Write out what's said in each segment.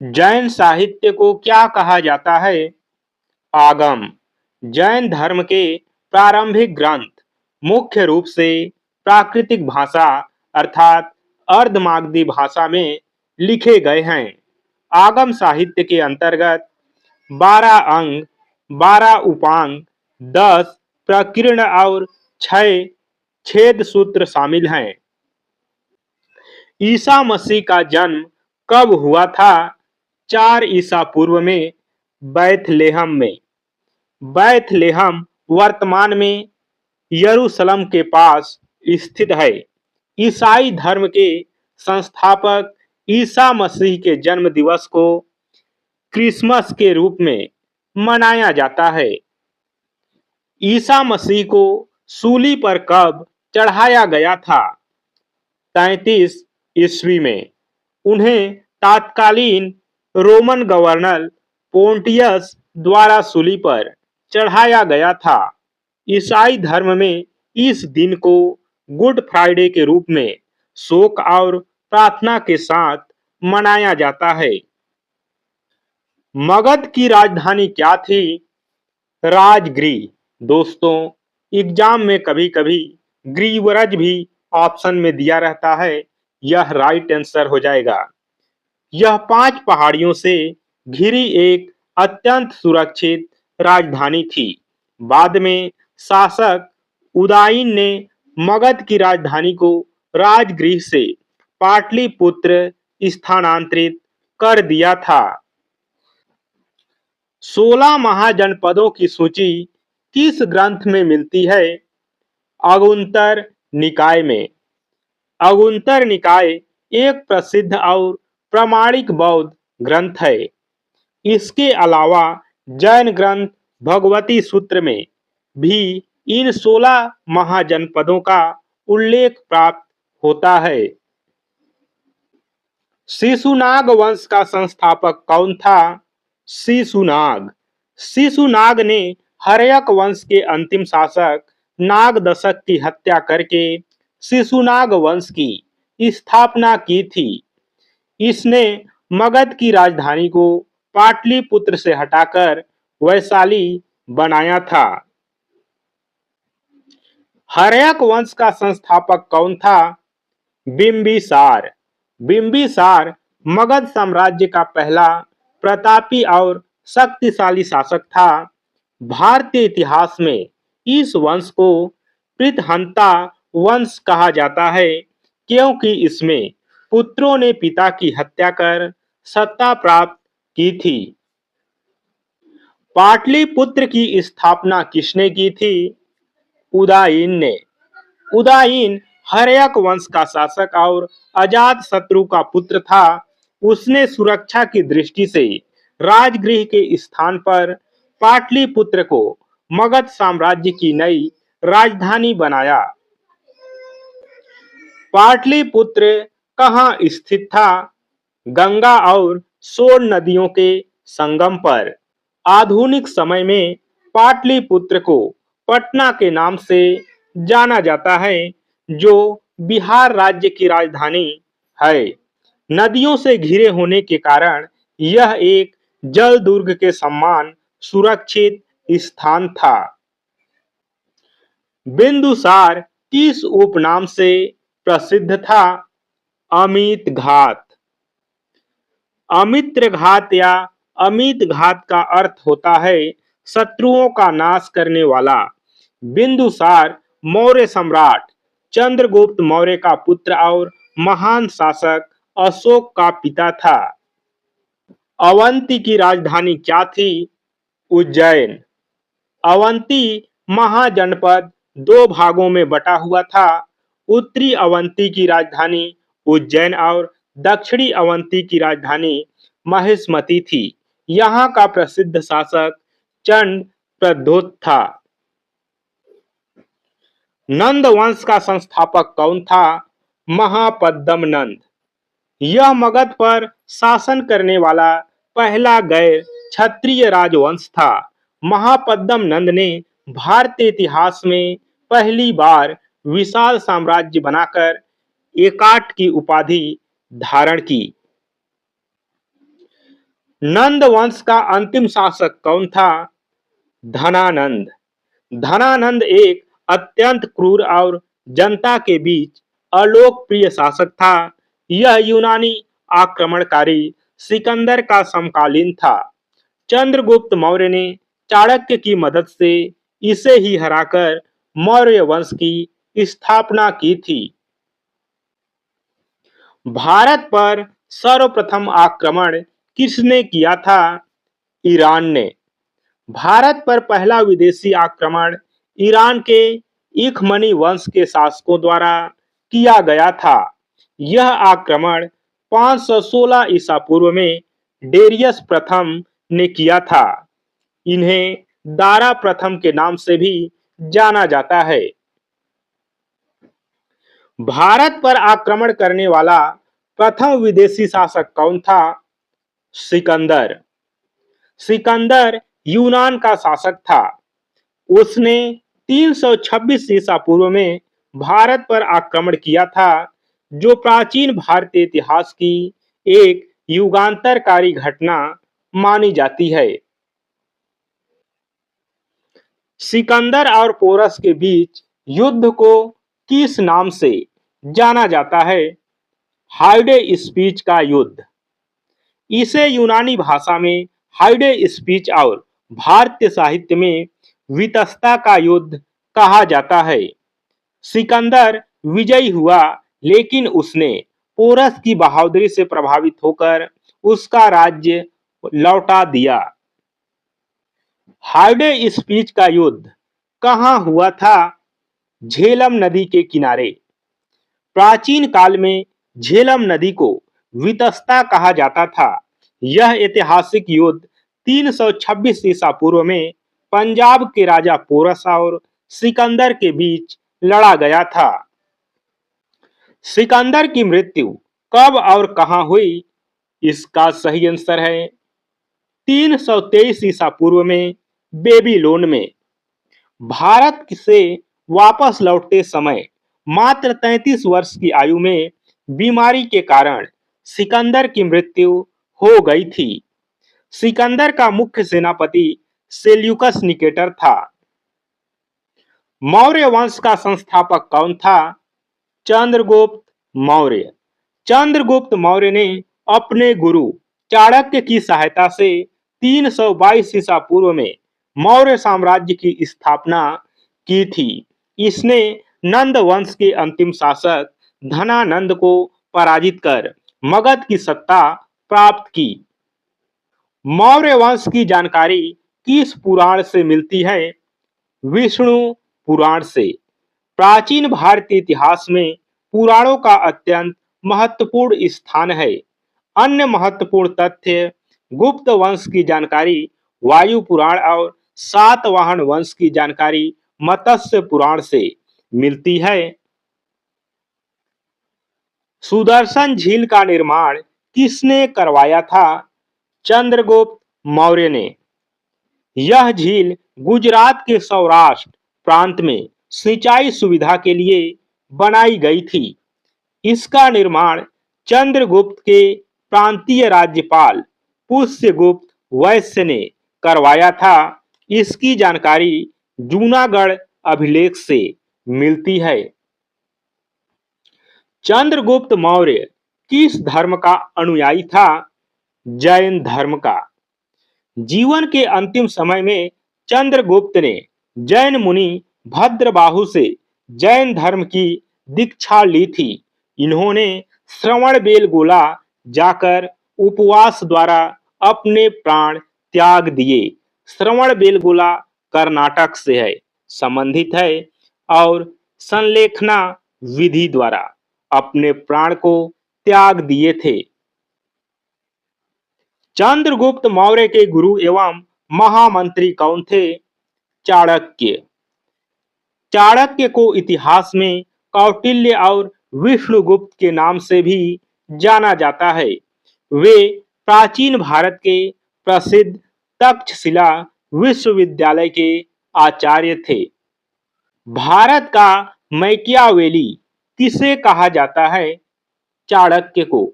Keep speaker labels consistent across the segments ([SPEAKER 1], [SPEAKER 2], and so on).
[SPEAKER 1] जैन साहित्य को क्या कहा जाता है? आगम। जैन धर्म के प्रारंभिक ग्रंथ मुख्य रूप से प्राकृतिक भाषा अर्थात अर्धमागधी भाषा में लिखे गए हैं। आगम साहित्य के अंतर्गत 12 अंग, 12 उपांग, 10 प्रकीर्ण और 6 छेद सूत्र शामिल हैं। ईसा मसीह का जन्म कब हुआ था? 4 ईसा पूर्व में बैथलेहम में। बैथलेहम वर्तमान में यरूशलेम के पास स्थित है। ईसाई धर्म के संस्थापक ईसा मसीह के जन्म दिवस को क्रिसमस के रूप में मनाया जाता है। ईसा मसीह को सूली पर कब चढ़ाया गया था? 33 ईस्वी में। उन्हें तत्कालीन रोमन गवर्नर पोंटियस द्वारा सूली पर चढ़ाया गया था। ईसाई धर्म में इस दिन को गुड फ्राइडे के रूप में शोक और प्रार्थना के साथ मनाया जाता है। मगध की राजधानी क्या थी? राजगृह। दोस्तों, एग्जाम में कभी कभी ग्रीवरज भी ऑप्शन में दिया रहता है। यह राइट आंसर हो जाएगा। यह 5 पहाड़ियों से घिरी एक अत्यंत सुरक्षित राजधानी थी। बाद में शासक उदयन ने मगध की राजधानी को राजगृह से पाटलिपुत्र स्थानांतरित कर दिया था। 16 महाजनपदों की सूची किस ग्रंथ में मिलती है? अगुंतर निकाय में। अगुंतर निकाय एक प्रसिद्ध और प्रामाणिक बौद्ध ग्रंथ है। इसके अलावा जैन ग्रंथ भगवती सूत्र में भी इन 16 महाजनपदों का उल्लेख प्राप्त होता है। शिशुनाग वंश का संस्थापक कौन था? शिशुनाग। शिशुनाग ने हर्यक वंश के अंतिम शासक नागदशक की हत्या करके शिशुनाग वंश की स्थापना की थी। इसने मगध की राजधानी को पाटलिपुत्र से हटाकर वैशाली बनाया था। हर्यक वंश का संस्थापक कौन था? बिंबिसार। बिंबिसार मगध साम्राज्य का पहला प्रतापी और शक्तिशाली शासक था। भारतीय इतिहास में इस वंश को पृथहंता वंश कहा जाता है, क्योंकि इसमें पुत्रों ने पिता की हत्या कर सत्ता प्राप्त की थी। पाटलिपुत्र की स्थापना किसने की थी? उदयन ने। उदयन हर्यक वंश का शासक और अजात शत्रु का पुत्र था। उसने सुरक्षा की दृष्टि से राजगृह के स्थान पर पाटलिपुत्र को मगध साम्राज्य की नई राजधानी बनाया। पाटलिपुत्र कहाँ स्थित था? गंगा और सोन नदियों के संगम पर। आधुनिक समय में पाटलिपुत्र को पटना के नाम से जाना जाता है, जो बिहार राज्य की राजधानी है। नदियों से घिरे होने के कारण यह एक जल दुर्ग के समान सुरक्षित स्थान था। बिंदुसार किस उपनाम से प्रसिद्ध था? अमित घात। अमित्र घात या अमित घात का अर्थ होता है शत्रुओं का नाश करने वाला। बिंदुसार मौर्य सम्राट चंद्रगुप्त मौर्य का पुत्र और महान शासक अशोक का पिता था। अवंती की राजधानी क्या थी? उज्जैन। अवंती महाजनपद 2 भागों में बटा हुआ था। उत्तरी अवंती की राजधानी उज्जैन और दक्षिणी अवंती की राजधानी महिष्मती थी। यहाँ का प्रसिद्ध शासक चंड प्रद्योत था। नंद वंश का संस्थापक कौन था? महापद्म नंद। यह मगध पर शासन करने वाला पहला गैर क्षत्रिय राजवंश था। महापद्म नंद ने भारतीय इतिहास में पहली बार विशाल साम्राज्य बनाकर एकाट की उपाधि धारण की। नंद वंश का अंतिम शासक कौन था? धनानंद। धनानंद एक अत्यंत क्रूर और जनता के बीच अलोकप्रिय शासक था। यह यूनानी आक्रमणकारी सिकंदर का समकालीन था। चंद्रगुप्त मौर्य ने चाणक्य की मदद से इसे ही हराकर मौर्य वंश की स्थापना की थी। भारत पर सर्वप्रथम आक्रमण किसने किया था? ईरान ने। भारत पर पहला विदेशी आक्रमण ईरान के इखमनी वंश के शासकों द्वारा किया गया था। यह आक्रमण 516 ईसा पूर्व में डेरियस प्रथम ने किया था। इन्हें दारा प्रथम के नाम से भी जाना जाता है। भारत पर आक्रमण करने वाला प्रथम विदेशी शासक कौन था? सिकंदर। सिकंदर यूनान का शासक था। उसने 326 ईसा पूर्व में भारत पर आक्रमण किया था, जो प्राचीन भारतीय इतिहास की एक युगांतरकारी घटना मानी जाती है। सिकंदर और पोरस के बीच युद्ध को किस नाम से जाना जाता है? हाइडे स्पीच का युद्ध। इसे यूनानी भाषा में हाइडे स्पीच और भारतीय साहित्य में वितस्ता का युद्ध कहा जाता है। सिकंदर विजयी हुआ, लेकिन उसने पोरस की बहादुरी से प्रभावित होकर उसका राज्य लौटा दिया। हाइडे स्पीच का युद्ध कहाँ हुआ था? झेलम नदी के किनारे। प्राचीन काल में झेलम नदी को वितस्ता कहा जाता था। यह ऐतिहासिक युद्ध 326 ईसा पूर्व में पंजाब के राजा पोरस और सिकंदर के बीच लड़ा गया था। सिकंदर की मृत्यु कब और कहां हुई? इसका सही आंसर है 323 ईसा पूर्व में बेबीलोन में। भारत से वापस लौटते समय मात्र 33 वर्ष की आयु में बीमारी के कारण सिकंदर की मृत्यु हो गई थी। सिकंदर का मुख्य सेनापति सेल्यूकस निकेटर था। मौर्य वंश का संस्थापक कौन था? चंद्रगुप्त मौर्य। चंद्रगुप्त मौर्य ने अपने गुरु चाणक्य की सहायता से 322 ईसा पूर्व में मौर्य साम्राज्य की स्थापना की थी। इसने नंद वंश के अंतिम शासक धनानंद को पराजित कर मगध की सत्ता प्राप्त की। मौर्य वंश की जानकारी किस पुराण से मिलती है? विष्णु पुराण से। प्राचीन भारतीय इतिहास में पुराणों का अत्यंत महत्वपूर्ण स्थान है। अन्य महत्वपूर्ण तथ्य गुप्त वंश की जानकारी वायु पुराण और सातवाहन वंश की जानकारी मत्स्य पुराण से मिलती है। सुदर्शन झील का निर्माण किसने करवाया था? चंद्रगुप्त मौर्य ने। यह झील गुजरात के सौराष्ट्र प्रांत में सिंचाई सुविधा के लिए बनाई गई थी। इसका निर्माण चंद्रगुप्त के प्रांतीय राज्यपाल पुष्यगुप्त वैश्य ने करवाया था। इसकी जानकारी जूनागढ़ अभिलेख से मिलती है। चंद्रगुप्त मौर्य किस धर्म का अनुयायी था? जैन धर्म का। जीवन के अंतिम समय में चंद्रगुप्त ने जैन मुनि भद्रबाहु से जैन धर्म की दीक्षा ली थी। इन्होंने श्रवणबेलगोला जाकर उपवास द्वारा अपने प्राण त्याग दिए। श्रवणबेलगोला कर्नाटक से है, संबंधित है और संलेखना विधि द्वारा अपने प्राण को त्याग दिए थे। चंद्रगुप्त मौर्य के गुरु एवं महामंत्री कौन थे? चाणक्य। चाणक्य को इतिहास में कौटिल्य और विष्णुगुप्त के नाम से भी जाना जाता है। वे प्राचीन भारत के प्रसिद्ध तक्षशिला विश्वविद्यालय के आचार्य थे। भारत का मैकियावेली किसे कहा जाता है? चाणक्य को।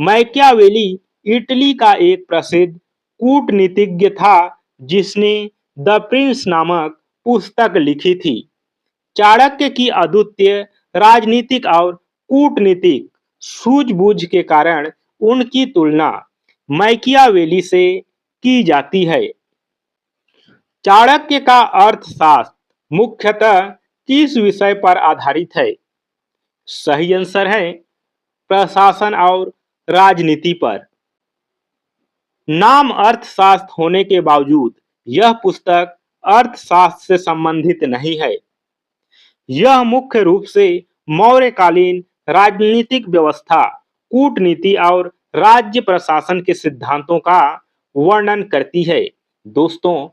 [SPEAKER 1] मैकियावेली इटली का एक प्रसिद्ध कूटनीतिज्ञ था जिसने द प्रिंस नामक पुस्तक लिखी थी। चाणक्य की अद्वितीय राजनीतिक और कूटनीतिक सूझबूझ के कारण उनकी तुलना मैकियावेली से की जाती है। चाणक्य का अर्थशास्त्र मुख्यतः किस विषय पर आधारित है? सही आंसर है प्रशासन और राजनीति पर। नाम अर्थशास्त्र होने के बावजूद यह पुस्तक अर्थशास्त्र से संबंधित नहीं है। यह मुख्य रूप से मौर्यकालीन राजनीतिक व्यवस्था, कूटनीति और राज्य प्रशासन के सिद्धांतों का वर्णन करती है। दोस्तों,